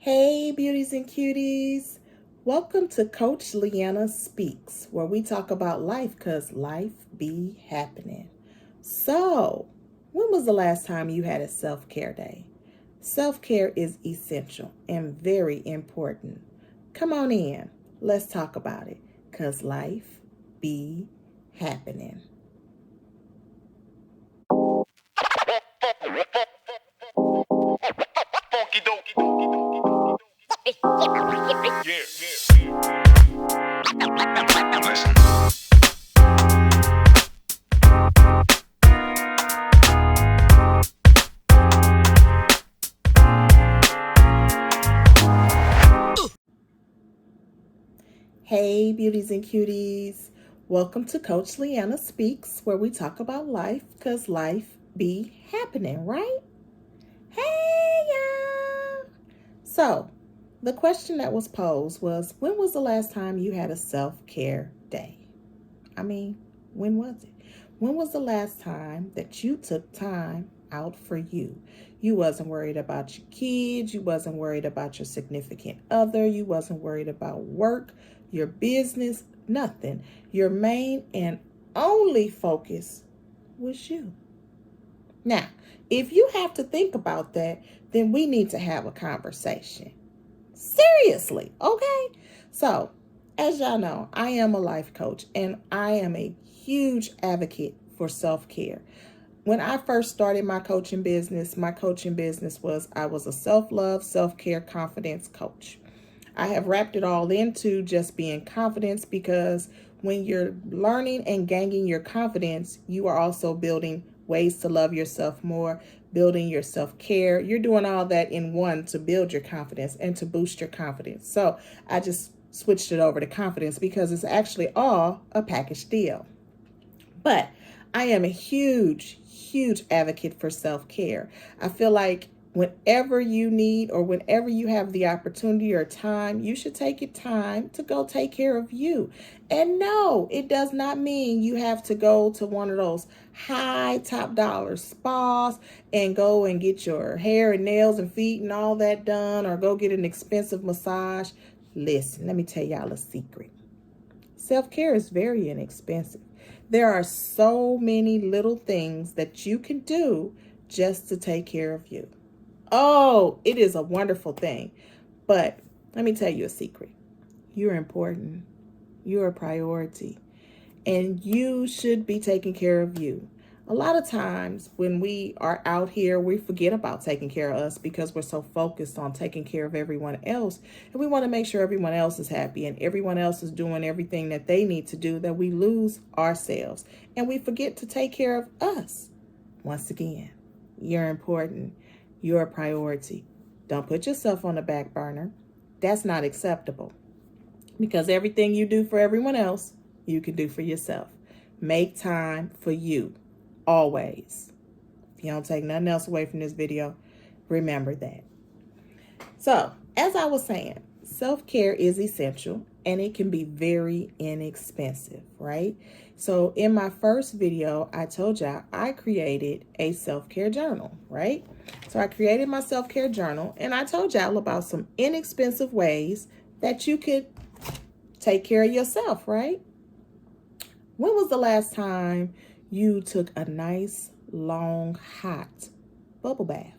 Hey, beauties and cuties. Welcome to Coach LeAnna Speaks, where we talk about life because life be happening. So, when was the last time you had a self-care day? Self-care is essential and very important. Come on in. Let's talk about it because life be happening. Hey, beauties and cuties. Welcome to Coach LeAnna Speaks, where we talk about life because life be happening, right? Hey, y'all. So, the question that was posed was, when was the last time you had a self-care day? I mean, when was it? When was the last time that you took time out for you? You wasn't worried about your kids. You wasn't worried about your significant other. You wasn't worried about work, your business, nothing. Your main and only focus was you. Now, if you have to think about that, then we need to have a conversation. Seriously, okay? So, as y'all know, I am a life coach and I am a huge advocate for self-care. When I first started my coaching business was I was a self-love, self-care, confidence coach. I have wrapped it all into just being confidence because when you're learning and gaining your confidence, you are also building ways to love yourself more, building your self-care. You're doing all that in one to build your confidence and to boost your confidence. So I just switched it over to confidence because it's actually all a package deal. But I am a huge advocate for self-care. I feel like whenever you need or whenever you have the opportunity or time, you should take your time to go take care of you. And no, it does not mean you have to go to one of those high top dollar spas and go and get your hair and nails and feet and all that done or go get an expensive massage. Listen, let me tell y'all a secret. Self-care is very inexpensive. There are so many little things that you can do just to take care of you. Oh, it is a wonderful thing. But let me tell you a secret. You're important. You're a priority. And you should be taking care of you. A lot of times when we are out here, we forget about taking care of us because we're so focused on taking care of everyone else. And we want to make sure everyone else is happy and everyone else is doing everything that they need to do, that we lose ourselves and we forget to take care of us. Once again, you're important. You're a priority. Don't put yourself on the back burner. That's not acceptable because everything you do for everyone else, you can do for yourself. Make time for you. Always. If you don't take nothing else away from this video, remember that. So, as I was saying, self-care is essential and it can be very inexpensive, right? So, in my first video, I told y'all I created a self-care journal, right? So, I created my self-care journal and I told y'all about some inexpensive ways that you could take care of yourself, right? When was the last time you took a nice, long, hot bubble bath?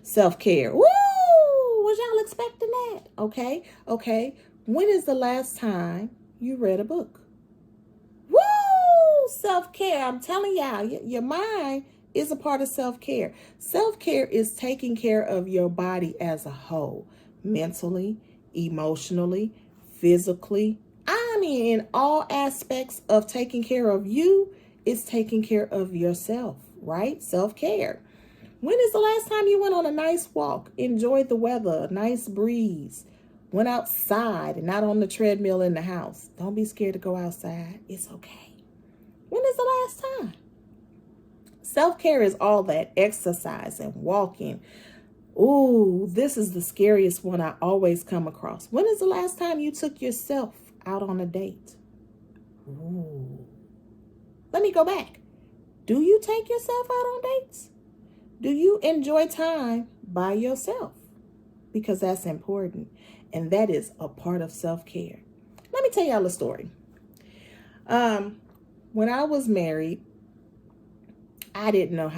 Self-care. Woo! Was y'all expecting that? Okay. When is the last time you read a book? Woo! Self-care. I'm telling y'all, your mind is a part of self-care. Self-care is taking care of your body as a whole, mentally, emotionally, physically. I mean, in all aspects of taking care of you, is taking care of yourself, right? Self-care. When is the last time you went on a nice walk, enjoyed the weather, a nice breeze, went outside and not on the treadmill in the house? Don't be scared to go outside. It's okay. When is the last time? Self-care is all that exercising, walking. Ooh, this is the scariest one I always come across. When is the last time you took yourself out on a date? Ooh. Let me go back. Do you take yourself out on dates? Do you enjoy time by yourself? because that's important. And that is a part of self-care. Let me tell y'all a story. When I was married, I didn't know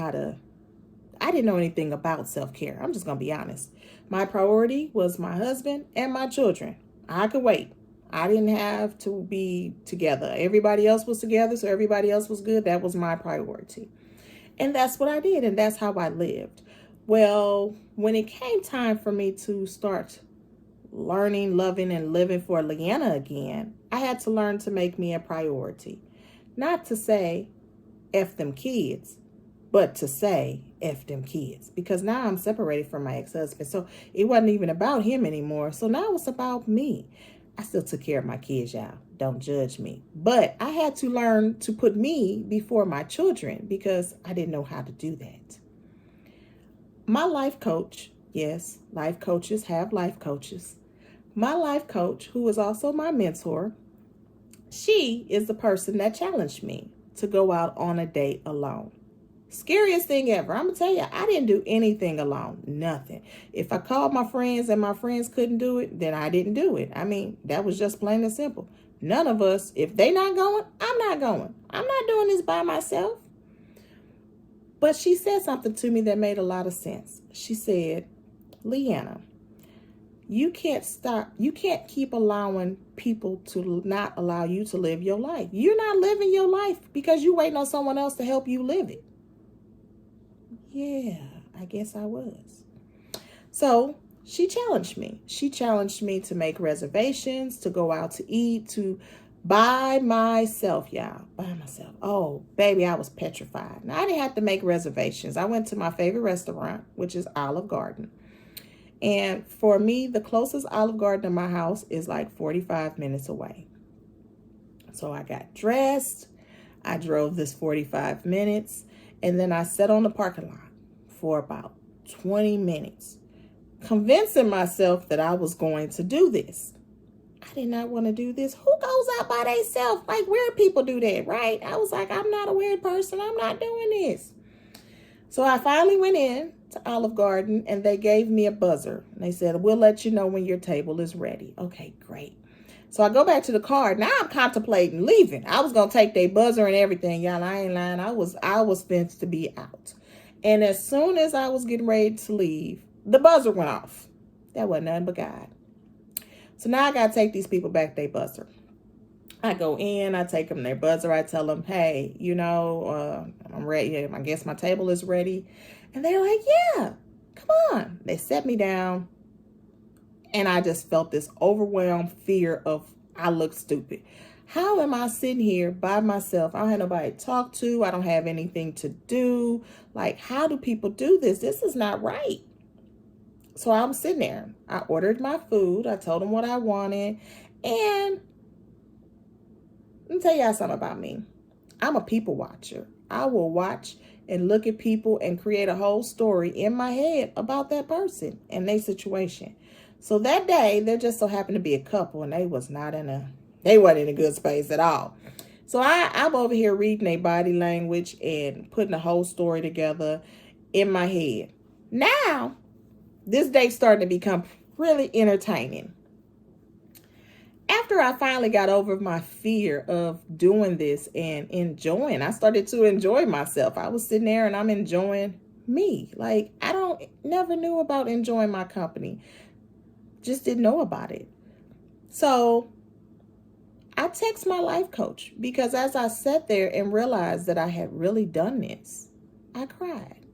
anything about self-care. I'm just going to be honest. My priority was my husband and my children. I could wait. I didn't have to be together. Everybody else was together, so everybody else was good. That was my priority. And that's what I did, and that's how I lived. Well, when it came time for me to start learning, loving, and living for LeAnna again, I had to learn to make me a priority. Not to say, F them kids, but to say, F them kids. Because now I'm separated from my ex-husband. So it wasn't even about him anymore. So now it's about me. I still took care of my kids, y'all. Don't judge me. But I had to learn to put me before my children because I didn't know how to do that. My life coach, yes, life coaches have life coaches. My life coach, who is also my mentor, she is the person that challenged me to go out on a date alone. Scariest thing ever. I'm going to tell you, I didn't do anything alone. Nothing. If I called my friends and my friends couldn't do it, then I didn't do it. I mean, that was just plain and simple. None of us, if they not going, I'm not going. I'm not doing this by myself. But she said something to me that made a lot of sense. She said, LeAnna, you can't keep allowing people to not allow you to live your life. You're not living your life because you're waiting on someone else to help you live it. Yeah, I guess I was. So she challenged me. She challenged me to make reservations, to go out to eat, to by myself, y'all. By myself. Oh, baby, I was petrified. Now, I didn't have to make reservations. I went to my favorite restaurant, which is Olive Garden. And for me, the closest Olive Garden to my house is like 45 minutes away. So I got dressed. I drove this 45 minutes. And then I sat on the parking lot for about 20 minutes, convincing myself that I was going to do this. I did not want to do this. Who goes out by themselves? Like, weird people do that, right? I was like, I'm not a weird person. I'm not doing this. So I finally went in to Olive Garden and they gave me a buzzer. And they said, we'll let you know when your table is ready. Okay, great. So I go back to the car. Now I'm contemplating leaving. I was going to take their buzzer and everything. Y'all, I ain't lying. I was fenced to be out. And as soon as I was getting ready to leave, the buzzer went off. That wasn't nothing but God. So now I got to take these people back their buzzer. I go in, I take them their buzzer. I tell them, hey, I'm ready. I guess my table is ready. And they're like, yeah, come on. They set me down. And I just felt this overwhelmed fear of I look stupid. How am I sitting here by myself? I don't have nobody to talk to. I don't have anything to do. Like, how do people do this? This is not right. So I'm sitting there. I ordered my food. I told them what I wanted. And let me tell y'all something about me. I'm a people watcher. I will watch and look at people and create a whole story in my head about that person and their situation. So that day, there just so happened to be a couple, and they wasn't in a good space at all. So I'm over here reading their body language and putting a whole story together in my head. Now, this date's starting to become really entertaining. After I finally got over my fear of doing this and enjoying, I started to enjoy myself. I was sitting there and I'm enjoying me. Like, never knew about enjoying my company. Just didn't know about it. So I text my life coach because as I sat there and realized that I had really done this, I cried.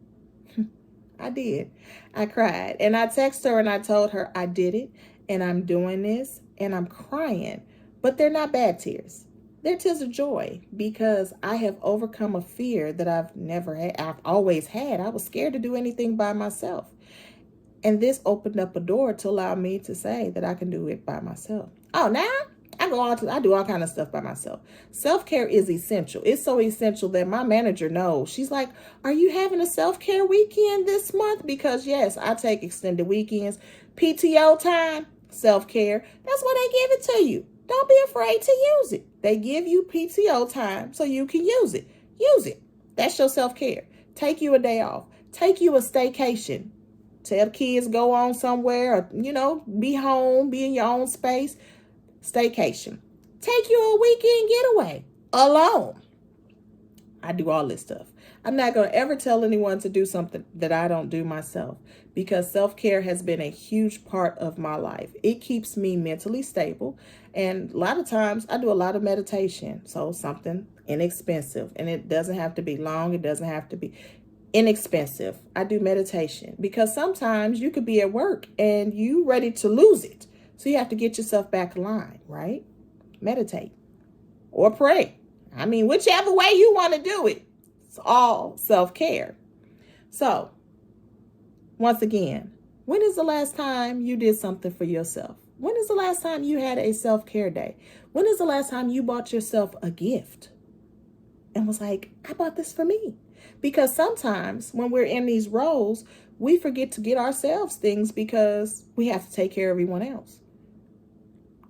I did. I cried. And I texted her and I told her I did it and I'm doing this and I'm crying. But they're not bad tears. They're tears of joy because I have overcome a fear that I've always had. I was scared to do anything by myself. And this opened up a door to allow me to say that I can do it by myself. Oh, now I do all kind of stuff by myself. Self-care is essential. It's so essential that my manager knows. She's like, are you having a self-care weekend this month? Because yes, I take extended weekends, PTO time, self-care. That's why they give it to you. Don't be afraid to use it. They give you PTO time so you can use it. Use it. That's your self-care. Take you a day off. Take you a staycation. Tell the kids go on somewhere, or, be home, be in your own space. Staycation. Take you a weekend getaway alone. I do all this stuff. I'm not going to ever tell anyone to do something that I don't do myself, because self-care has been a huge part of my life. It keeps me mentally stable. And a lot of times I do a lot of meditation. So something inexpensive, and it doesn't have to be long. It doesn't have to be inexpensive. I do meditation because sometimes you could be at work and you ready to lose it. So you have to get yourself back in line, right? Meditate or pray. I mean, whichever way you want to do it. It's all self-care. So, once again, when is the last time you did something for yourself? When is the last time you had a self-care day? When is the last time you bought yourself a gift and was like, I bought this for me? Because sometimes when we're in these roles, we forget to get ourselves things because we have to take care of everyone else.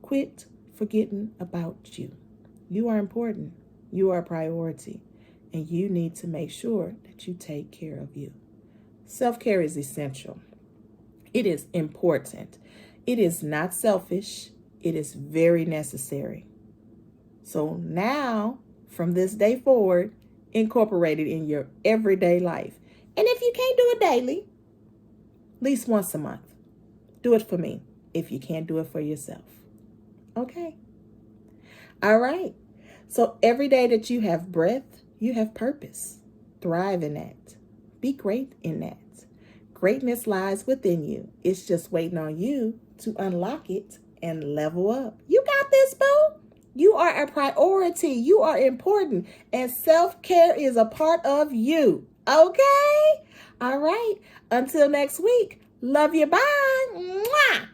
Quit forgetting about you. You are important. You are a priority, and you need to make sure that you take care of you. Self-care is essential. It is important. It is not selfish. It is very necessary. So now, from this day forward, incorporate it in your everyday life. And if you can't do it daily, at least once a month. Do it for me if you can't do it for yourself. Okay? All right. So every day that you have breath, you have purpose. Thrive in that. Be great in that. Greatness lies within you. It's just waiting on you to unlock it and level up. You got this, boo. You are a priority. You are important. And self-care is a part of you. Okay? All right. Until next week. Love you. Bye. Mwah.